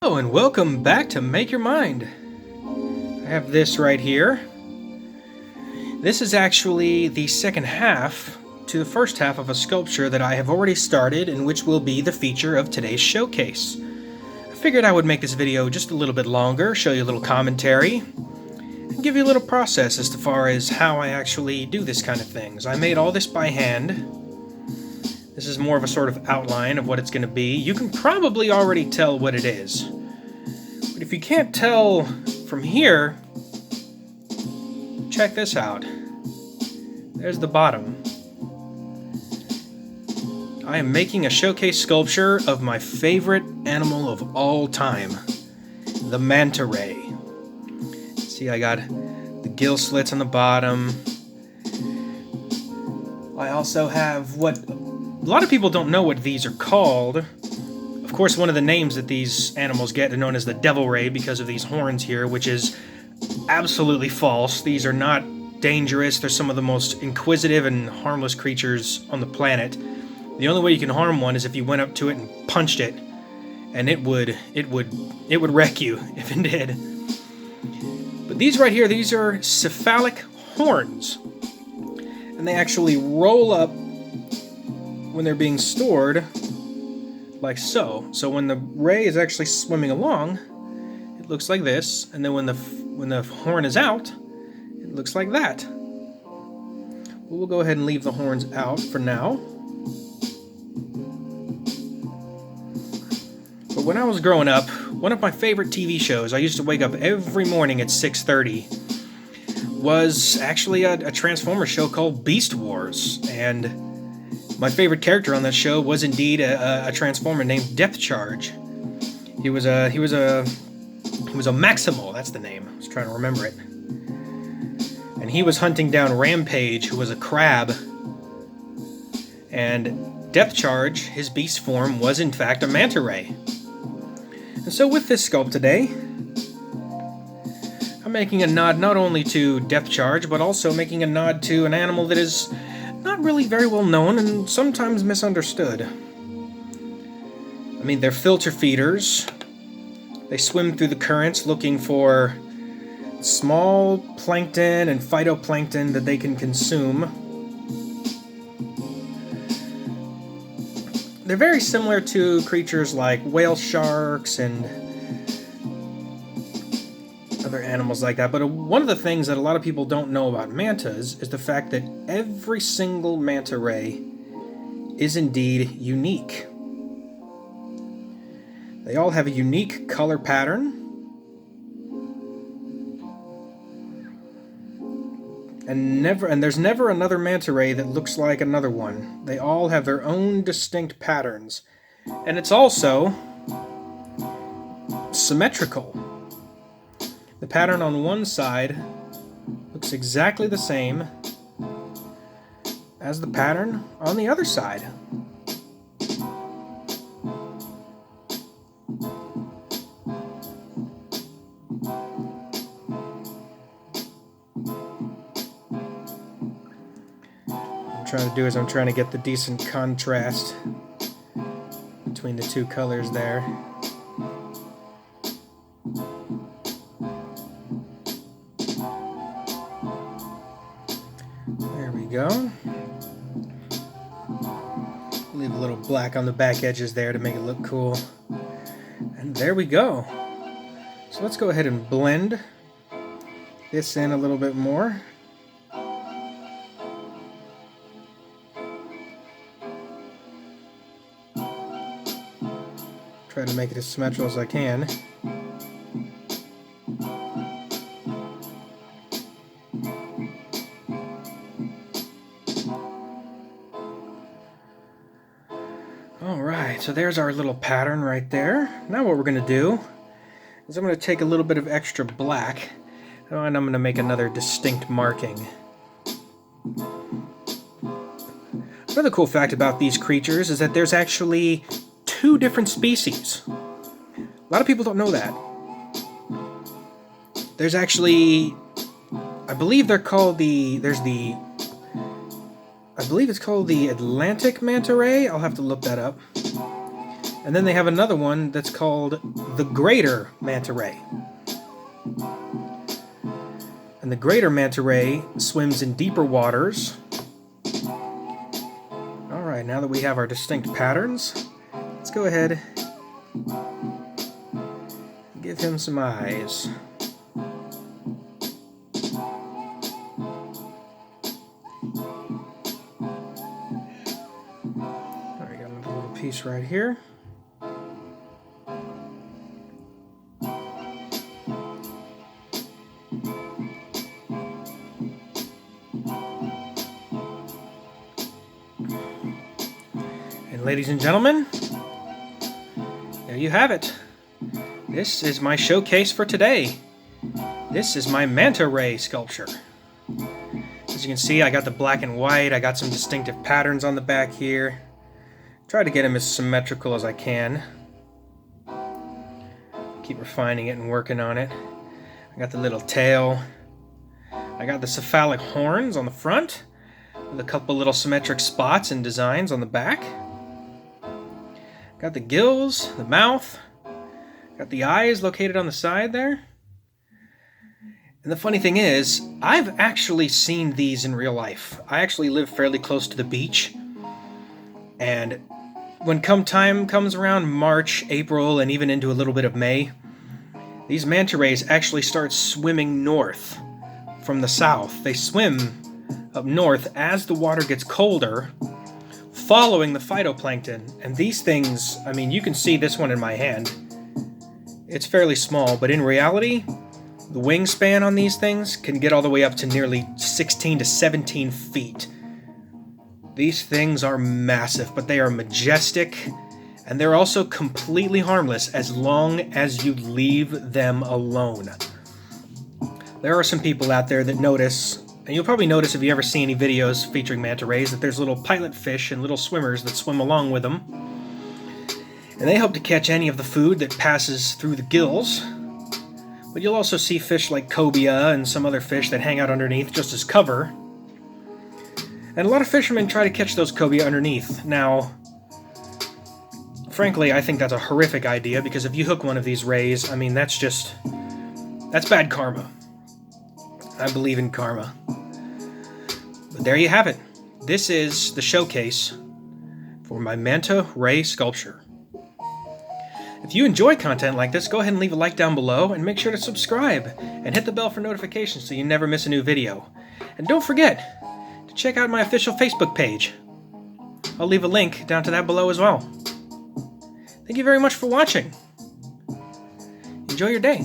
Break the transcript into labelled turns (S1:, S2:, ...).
S1: Hello and welcome back to Make Your Mind. I have this right here. This is actually the second half to the first half of a sculpture that I have already started and which will be the feature of today's showcase. I figured I would make this video just a little bit longer, show you a little commentary, and give you a little process as far as how I actually do this kind of things. I made all this by hand. This is more of a sort of outline of what it's going to be. You can probably already tell what it is. But if you can't tell from here, check this out. There's the bottom. I am making a showcase sculpture of my favorite animal of all time, the Manta Ray. See, I got the gill slits on the bottom. I also have what a lot of people don't know what these are called. Of course, one of the names that these animals get are known as the devil ray because of these horns here, which is absolutely false. These are not dangerous. They're some of the most inquisitive and harmless creatures on the planet. The only way you can harm one is if you went up to it and punched it, and it would wreck you if it did. But these right here, these are cephalic horns, and they actually roll up when they're being stored, like so. So when the ray is actually swimming along, it looks like this, and then when the horn is out, it looks like that. We'll go ahead and leave the horns out for now. But when I was growing up, one of my favorite TV shows, I used to wake up every morning at 6:30, was actually a Transformers show called Beast Wars, and my favorite character on that show was indeed a Transformer named Depth Charge. He was a Maximal, that's the name. I was trying to remember it. And he was hunting down Rampage, who was a crab. And Depth Charge, his beast form, was in fact a Manta Ray. And so with this sculpt today, I'm making a nod not only to Depth Charge, but also making a nod to an animal that is not really very well known and sometimes misunderstood. I mean, they're filter feeders. They swim through the currents looking for small plankton and phytoplankton that they can consume. They're very similar to creatures like whale sharks and other animals like that, but one of the things that a lot of people don't know about mantas is the fact that every single manta ray is indeed unique. They all have a unique color pattern, and there's never another manta ray that looks like another one. They all have their own distinct patterns, and it's also symmetrical. The pattern on one side looks exactly the same as the pattern on the other side. I'm trying to get the decent contrast between the two colors there. There we go. Leave a little black on the back edges there to make it look cool. And there we go. So let's go ahead and blend this in a little bit more. Try to make it as symmetrical as I can. Alright, so there's our little pattern right there. Now what we're going to do is I'm going to take a little bit of extra black and I'm going to make another distinct marking. Another cool fact about these creatures is that there's actually two different species. A lot of people don't know that. There's actually, I believe they're called I believe it's called the Atlantic manta ray. I'll have to look that up. And then they have another one that's called the Greater Manta Ray. And the Greater Manta Ray swims in deeper waters. Alright, now that we have our distinct patterns, let's go ahead and give him some eyes. Alright, got another little piece right here. And ladies and gentlemen, there you have it. This is my showcase for today. This is my Manta Ray sculpture. As you can see, I got the black and white. I got some distinctive patterns on the back here. Try to get them as symmetrical as I can. Keep refining it and working on it. I got the little tail. I got the cephalic horns on the front with a couple little symmetric spots and designs on the back. Got the gills, the mouth, got the eyes located on the side there. And the funny thing is, I've actually seen these in real life. I actually live fairly close to the beach. And when time comes around March, April, and even into a little bit of May, these manta rays actually start swimming north from the south. They swim up north as the water gets colder, following the phytoplankton. And these things, I mean, you can see this one in my hand. It's fairly small, but in reality, the wingspan on these things can get all the way up to nearly 16 to 17 feet. These things are massive, but they are majestic, and they're also completely harmless as long as you leave them alone. There are some people out there that notice, and you'll probably notice if you ever see any videos featuring manta rays, that there's little pilot fish and little swimmers that swim along with them. And they hope to catch any of the food that passes through the gills. But you'll also see fish like cobia and some other fish that hang out underneath just as cover. And a lot of fishermen try to catch those cobia underneath. Now, frankly, I think that's a horrific idea, because if you hook one of these rays, I mean, that's bad karma. I believe in karma. But there you have it. This is the showcase for my Manta Ray sculpture. If you enjoy content like this, go ahead and leave a like down below, and make sure to subscribe and hit the bell for notifications so you never miss a new video. And don't forget to check out my official Facebook page. I'll leave a link down to that below as well. Thank you very much for watching. Enjoy your day.